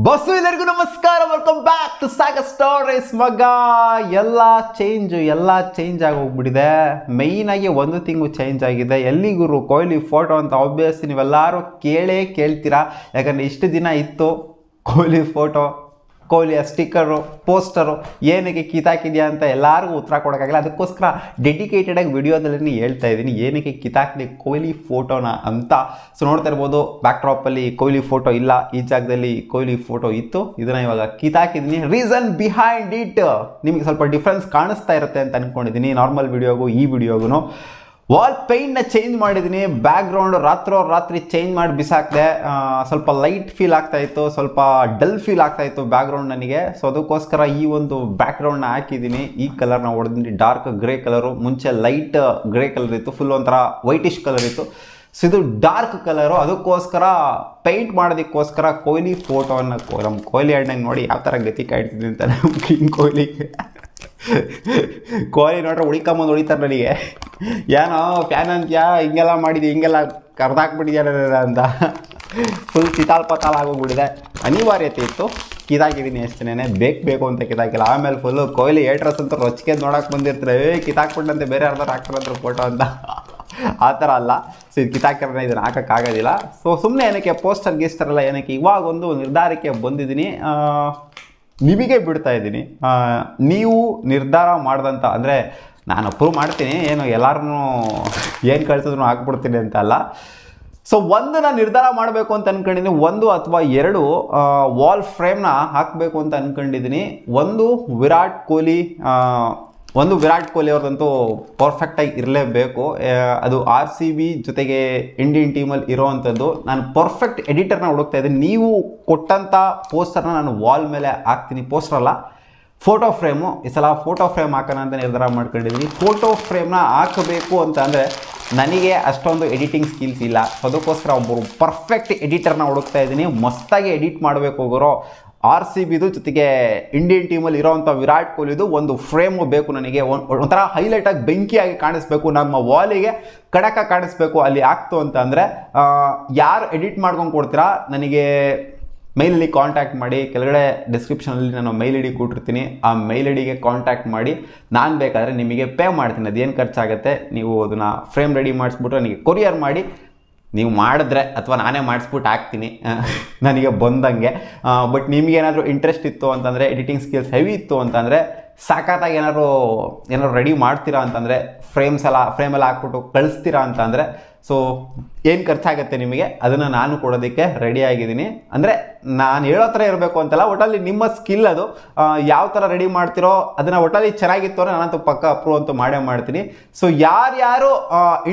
Bus ಎಲ್ಲರಿಗೂ ನಮಸ್ಕಾರ, welcome back to Sagar stories. ಮಗ ಎಲ್ಲ ಚೇಂಜ್ ಆಗಿ ಹೋಗ್ಬಿಟ್ಟಿದೆ. ಮೈನಾಗಿ ಒಂದು ತಿಂಗಳು ಚೇಂಜ್ ಆಗಿದೆ. ಎಲ್ಲಿಗುರು ಕೊಹ್ಲಿ ಫೋಟೋ ಅಂತ ಆಬ್ವಿಯಸ್ಲಿ ನೀವೆಲ್ಲರೂ ಕೇಳ್ತೀರಾ. ಯಾಕಂದರೆ ಇಷ್ಟು ದಿನ ಇತ್ತು ಕೊಹ್ಲಿ ಫೋಟೋ, ಕೊಹ್ಲಿಯ ಸ್ಟಿಕ್ಕರು, ಪೋಸ್ಟರು ಏನಕ್ಕೆ ಕಿತ್ತಾಕಿದ್ಯಾ ಅಂತ ಎಲ್ಲರಿಗೂ ಉತ್ತರ ಕೊಡೋಕ್ಕಾಗಲ್ಲ. ಅದಕ್ಕೋಸ್ಕರ ಡೆಡಿಕೇಟೆಡಾಗಿ ವಿಡಿಯೋದಲ್ಲಿ ಹೇಳ್ತಾ ಇದ್ದೀನಿ ಏನಕ್ಕೆ ಕಿತ್ತಾಕಿದೆ ಕೊಹ್ಲಿ ಫೋಟೋನ ಅಂತ. ಸೊ ನೋಡ್ತಾ ಇರ್ಬೋದು, ಬ್ಯಾಕ್ ಡ್ರಾಪಲ್ಲಿ ಕೊಹ್ಲಿ ಫೋಟೋ ಇಲ್ಲ, ಈ ಜಾಗದಲ್ಲಿ ಕೊಹ್ಲಿ ಫೋಟೋ ಇತ್ತು. ಇದನ್ನು ಇವಾಗ ಕಿತ್ತಾಕಿದ್ದೀನಿ. ರೀಸನ್ ಬಿಹೈಂಡ್ ಇಟ್ ನಿಮಗೆ ಸ್ವಲ್ಪ ಡಿಫ್ರೆನ್ಸ್ ಕಾಣಿಸ್ತಾ ಇರುತ್ತೆ ಅಂತ ಅಂದ್ಕೊಂಡಿದ್ದೀನಿ. ನಾರ್ಮಲ್ ವಿಡಿಯೋಗೂ ಈ ವಿಡಿಯೋಗೂ ವಾಲ್ ಪೇಂಟ್ನ ಚೇಂಜ್ ಮಾಡಿದ್ದೀನಿ. ಬ್ಯಾಕ್ಗ್ರೌಂಡ್ ರಾತ್ರಿ ಚೇಂಜ್ ಮಾಡಿ ಬಿಸಾಕಿದೆ. ಸ್ವಲ್ಪ ಲೈಟ್ ಫೀಲ್ ಆಗ್ತಾಯಿತ್ತು, ಸ್ವಲ್ಪ ಡಲ್ ಫೀಲ್ ಆಗ್ತಾಯಿತ್ತು ಬ್ಯಾಕ್ಗ್ರೌಂಡ್ ನನಗೆ. ಸೊ ಅದಕ್ಕೋಸ್ಕರ ಈ ಒಂದು ಬ್ಯಾಕ್ಗ್ರೌಂಡ್ನ ಹಾಕಿದ್ದೀನಿ. ಈ ಕಲರ್ನ ಹೊಡೆದಿದ್ದೀನಿ, ಡಾರ್ಕ್ ಗ್ರೇ ಕಲರು. ಮುಂಚೆ ಲೈಟ್ ಗ್ರೇ ಕಲರ್ ಇತ್ತು, ಫುಲ್ ಒಂಥರ ವೈಟಿಶ್ ಕಲರ್ ಇತ್ತು. ಸೊ ಇದು ಡಾರ್ಕ್ ಕಲರು. ಅದಕ್ಕೋಸ್ಕರ ಪೇಂಟ್ ಮಾಡೋದಕ್ಕೋಸ್ಕರ ಕೊಹ್ಲಿ ಫೋಟೋವನ್ನು, ನಮ್ಮ ಕೊಹ್ಲಿ ಅಣ್ಣಂಗೆ ನೋಡಿ ಯಾವ ಥರ ಗತಿ ಕಾಯ್ತಿದ್ದೀನಿ ಅಂತ. ನಮ್ಮ ಕಿಂಗ್ ಕೊಹ್ಲಿಗೆ ನೋಡ್ರೆ ಹೊಡಿತಾರೆ ನನಗೆ. ಏನೋ ಫ್ಯಾನ್ ಅಂತ್ಯಾ, ಹಿಂಗೆಲ್ಲ ಮಾಡಿದ್ವಿ, ಹಿಂಗೆಲ್ಲ ಕರ್ದಾಕ್ಬಿಟ್ಟಿದ್ಯಾರ ಅಂತ ಫುಲ್ ಚಿತಾಲ್ ಆಗೋಗ್ಬಿಟ್ಟಿದೆ. ಅನಿವಾರ್ಯತೆ ಇತ್ತು, ಕಿದಾಕಿದ್ದೀನಿ ಅಷ್ಟೇನೆ. ಬೇಕು ಅಂತ ಕಿದಾಕಿಲ್ಲ. ಆಮೇಲೆ ಫುಲ್ಲು ಕೊಹ್ಲಿ ಏಟ್ರಸ್ ಅಂತ ರೊಚ್ಚಿಗೆ ನೋಡೋಕೆ ಬಂದಿರ್ತಾರೆ, ಕಿತಾಕ್ಬಿಟ್ಟಂತೆ ಬೇರೆ ಯಾರ್ದಾರು ಹಾಕ್ತಾರಂದ್ರೆ ಫೋಟೋ ಅಂತ. ಆ ಥರ ಅಲ್ಲ. ಸೊ ಇದು ಕಿತಾಕಿರೋಣ, ಇದನ್ನು ಹಾಕೋಕ್ಕಾಗೋದಿಲ್ಲ. ಸೊ ಸುಮ್ಮನೆ ಏನಕ್ಕೆ ಪೋಸ್ಟರ್ ಗೀಸ್ಟರೆಲ್ಲ ಏನಕ್ಕೆ, ಇವಾಗ ಒಂದು ನಿರ್ಧಾರಕ್ಕೆ ಬಂದಿದ್ದೀನಿ. ನಿಮಗೆ ಬಿಡ್ತಾ ಇದ್ದೀನಿ. ನೀವು ನಿರ್ಧಾರ ಮಾಡ್ದಂಥ, ಅಂದರೆ ನಾನು ಅಪ್ರೂವ್ ಮಾಡ್ತೀನಿ, ಏನು ಎಲ್ಲರೂ ಏನು ಕಳಿಸಿದ್ರು ಹಾಕ್ಬಿಡ್ತೀನಿ ಅಂತ ಅಲ್ಲ. ಸೊ ಒಂದು ನಾನು ನಿರ್ಧಾರ ಮಾಡಬೇಕು ಅಂತ ಅಂದ್ಕೊಂಡಿದ್ದೀನಿ. 1 ಅಥವಾ 2 ವಾಲ್ ಫ್ರೇಮ್ನ ಹಾಕಬೇಕು ಅಂತ ಅಂದ್ಕೊಂಡಿದ್ದೀನಿ. ಒಂದು ವಿರಾಟ್ ಕೊಹ್ಲಿ ಅವ್ರದಂತೂ ಪರ್ಫೆಕ್ಟಾಗಿ ಇರಲೇಬೇಕು. ಅದು RCB ಜೊತೆಗೆ ಇಂಡಿಯನ್ ಟೀಮಲ್ಲಿ ಇರೋವಂಥದ್ದು. ನಾನು ಪರ್ಫೆಕ್ಟ್ ಎಡಿಟರ್ನ ಹುಡುಕ್ತಾ ಇದ್ದೀನಿ. ನೀವು ಕೊಟ್ಟಂಥ ಪೋಸ್ಟರ್ನ ನಾನು ವಾಲ್ ಮೇಲೆ ಹಾಕ್ತೀನಿ. ಪೋಸ್ಟರ್ ಅಲ್ಲ, ಫೋಟೋ ಫ್ರೇಮು. ಈ ಸಲ ಫೋಟೋ ಫ್ರೇಮ್ ಹಾಕೋಣ ಅಂತ ನಿರ್ಧಾರ ಮಾಡ್ಕೊಂಡಿದ್ದೀನಿ. ಫೋಟೋ ಫ್ರೇಮ್ನ ಹಾಕಬೇಕು ಅಂತ ಅಂದರೆ ನನಗೆ ಅಷ್ಟೊಂದು ಎಡಿಟಿಂಗ್ ಸ್ಕಿಲ್ಸ್ ಇಲ್ಲ. ಅದಕ್ಕೋಸ್ಕರ ಒಬ್ಬರು ಪರ್ಫೆಕ್ಟ್ ಎಡಿಟರ್ನ ಹುಡುಕ್ತಾ ಇದ್ದೀನಿ. ಮಸ್ತಾಗಿ ಎಡಿಟ್ ಮಾಡಬೇಕು ಹೋಗೋರು. RCBದು ಜೊತೆಗೆ ಇಂಡಿಯನ್ ಟೀಮಲ್ಲಿ ಇರೋವಂಥ ವಿರಾಟ್ ಕೊಹ್ಲಿದು ಒಂದು ಫ್ರೇಮು ಬೇಕು ನನಗೆ. ಒಂಥರ ಹೈಲೈಟಾಗಿ ಬೆಂಕಿಯಾಗಿ ಕಾಣಿಸ್ಬೇಕು, ನಮ್ಮ ವಾಲಿಗೆ ಕಡಕ ಕಾಣಿಸ್ಬೇಕು ಅಲ್ಲಿ ಆಗ್ತು ಅಂತ ಅಂದರೆ. ಯಾರು ಎಡಿಟ್ ಮಾಡ್ಕೊಂಡು ಕೊಡ್ತೀರಾ ನನಗೆ ಮೇಲಲ್ಲಿ ಕಾಂಟ್ಯಾಕ್ಟ್ ಮಾಡಿ. ಕೆಳಗಡೆ ಡಿಸ್ಕ್ರಿಪ್ಷನಲ್ಲಿ ನಾನು ಮೇಲ್ ಐ ಡಿ ಕೊಟ್ಟಿರ್ತೀನಿ. ಆ ಮೇಲ್ ಐ ಡಿಗೆ ಕಾಂಟ್ಯಾಕ್ಟ್ ಮಾಡಿ. ನಾನು ಬೇಕಾದರೆ ನಿಮಗೆ ಪೇ ಮಾಡ್ತೀನಿ. ಅದೇನು ಖರ್ಚಾಗುತ್ತೆ, ನೀವು ಅದನ್ನು ಫ್ರೇಮ್ ರೆಡಿ ಮಾಡಿಸ್ಬಿಟ್ಟು ನನಗೆ ಕೊರಿಯರ್ ಮಾಡಿ. ನೀವು ಮಾಡಿದ್ರೆ ಅಥವಾ ನಾನೇ ಮಾಡಿಸ್ಬಿಟ್ಟು ಹಾಕ್ತೀನಿ ನನಗೆ ಬಂದಂಗೆ. ಬಟ್ ನಿಮಗೇನಾದರೂ ಇಂಟ್ರೆಸ್ಟ್ ಇತ್ತು ಅಂತಂದರೆ, ಎಡಿಟಿಂಗ್ ಸ್ಕಿಲ್ಸ್ ಹೆವಿ ಇತ್ತು ಅಂತಂದರೆ, ಸಾಕಾಗಿ ಏನಾದ್ರು ರೆಡಿ ಮಾಡ್ತೀರಾ ಅಂತಂದರೆ, ಫ್ರೇಮೆಲ್ಲ ಹಾಕ್ಬಿಟ್ಟು ಕಳಿಸ್ತೀರಾ ಅಂತಂದರೆ, ಸೊ ಏನು ಖರ್ಚಾಗುತ್ತೆ ನಿಮಗೆ ಅದನ್ನು ನಾನು ಕೊಡೋದಕ್ಕೆ ರೆಡಿಯಾಗಿದ್ದೀನಿ. ಅಂದರೆ ನಾನು ಹೇಳೋ ಥರ ಇರಬೇಕು ಅಂತಲ್ಲ, ಒಟ್ಟಲ್ಲಿ ನಿಮ್ಮ ಸ್ಕಿಲ್ ಅದು. ಯಾವ ಥರ ರೆಡಿ ಮಾಡ್ತಿರೋ ಅದನ್ನು ಒಟ್ಟಲ್ಲಿ ಚೆನ್ನಾಗಿತ್ತು ಅಂದರೆ ನಾನಂತೂ ಪಕ್ಕ ಅಪ್ರೂವ್ ಅಂತೂ ಮಾಡೇ ಮಾಡ್ತೀನಿ. ಸೊ ಯಾರ್ಯಾರು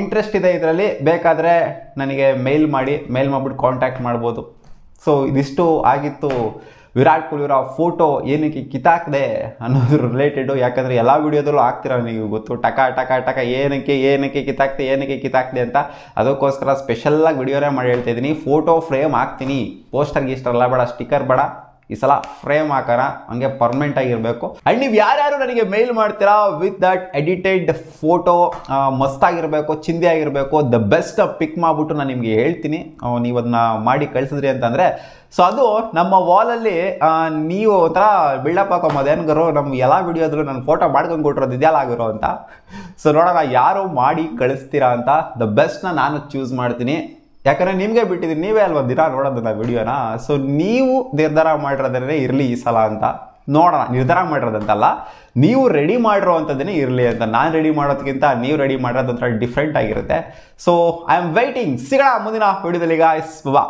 ಇಂಟ್ರೆಸ್ಟ್ ಇದೆ ಇದರಲ್ಲಿ ಬೇಕಾದರೆ ನನಗೆ ಮೇಲ್ ಮಾಡಿಬಿಟ್ಟು ಕಾಂಟ್ಯಾಕ್ಟ್ ಮಾಡ್ಬೋದು. ಸೊ ಇದಿಷ್ಟು ಆಗಿತ್ತು ವಿರಾಟ್ ಕೊಹ್ಲಿ ಅವರ ಫೋಟೋ ಏನಕ್ಕೆ ಕಿತ್ತಾಕಿದೆ ಅನ್ನೋದ್ರ ರಿಲೇಟೆಡು. ಯಾಕಂದರೆ ಎಲ್ಲ ವೀಡಿಯೋದಲ್ಲೂ ಆಗ್ತಿರೋ ನನಗೆ ಗೊತ್ತು, ಟಕ ಏನಕ್ಕೆ ಕಿತ್ತಾಕ್ದೆ ಅಂತ. ಅದಕ್ಕೋಸ್ಕರ ಸ್ಪೆಷಲಾಗಿ ವಿಡಿಯೋನೇ ಮಾಡಿ ಹೇಳ್ತಾ ಇದ್ದೀನಿ. ಫೋಟೋ ಫ್ರೇಮ್ ಹಾಕ್ತೀನಿ, ಪೋಸ್ಟರ್ ಗೀಸ್ಟರ್ ಎಲ್ಲ ಬೇಡ, ಸ್ಟಿಕ್ಕರ್ ಬೇಡ. ಈ ಸಲ ಫ್ರೇಮ್ ಹಾಕೋಣ, ಹಂಗೆ ಪರ್ಮನೆಂಟ್ ಆಗಿರಬೇಕು. ಆ್ಯಂಡ್ ನೀವು ಯಾರ್ಯಾರು ನನಗೆ ಮೇಲ್ ಮಾಡ್ತೀರಾ ವಿತ್ ದಟ್ ಎಡಿಟೆಡ್ ಫೋಟೋ, ಮಸ್ತಾಗಿರಬೇಕು, ಚಿಂದಿ ಆಗಿರಬೇಕು, ದ ಬೆಸ್ಟ್ ಪಿಕ್ ಮಾಡಿಬಿಟ್ಟು ನಾನು ನಿಮಗೆ ಹೇಳ್ತೀನಿ. ನೀವು ಅದನ್ನ ಮಾಡಿ ಕಳಿಸಿದ್ರಿ ಅಂತಂದರೆ, ಸೊ ಅದು ನಮ್ಮ ವಾಲಲ್ಲಿ ನೀವು ಒಂಥರ ಬಿಲ್ಡಪ್ ಹಾಕೊಂಬೋದು. ಏನ್ಗರು ನಮ್ಮ ಎಲ್ಲ ವಿಡಿಯೋದ್ರು ನಾನು ಫೋಟೋ ಮಾಡ್ಕೊಂಡು ಕೊಟ್ಟಿರೋದು ಇದೆಲ್ಲ ಆಗಿರೋ ಅಂತ. ಸೊ ನೋಡೋಣ ಯಾರು ಮಾಡಿ ಕಳಿಸ್ತೀರಾ ಅಂತ. ದ ಬೆಸ್ಟ್ನ ನಾನು ಚೂಸ್ ಮಾಡ್ತೀನಿ. ಯಾಕಂದರೆ ನಿಮಗೆ ಬಿಟ್ಟಿದ್ದೀನಿ, ನೀವೇ ಅಲ್ವ ದಿನ ನೋಡೋದನ್ನ ವಿಡಿಯೋನ. ಸೊ ನೀವು ನಿರ್ಧಾರ ಮಾಡಿರೋದ್ರೆ ಇರಲಿ ಈ ಸಲ ಅಂತ. ನೋಡೋಣ, ನಿರ್ಧಾರ ಮಾಡಿರೋದಂತಲ್ಲ, ನೀವು ರೆಡಿ ಮಾಡಿರೋ ಅಂಥದ್ದನ್ನೇ ಇರಲಿ ಅಂತ. ನಾನು ರೆಡಿ ಮಾಡೋದಕ್ಕಿಂತ ನೀವು ರೆಡಿ ಮಾಡೋದಂತ ಡಿಫ್ರೆಂಟ್ ಆಗಿರುತ್ತೆ. So I am waiting. ಸಿಗೋಣ ಮುಂದಿನ ವಿಡಿಯೋದಲ್ಲಿ ಗಾಯ್ಸ್. ಬಾ.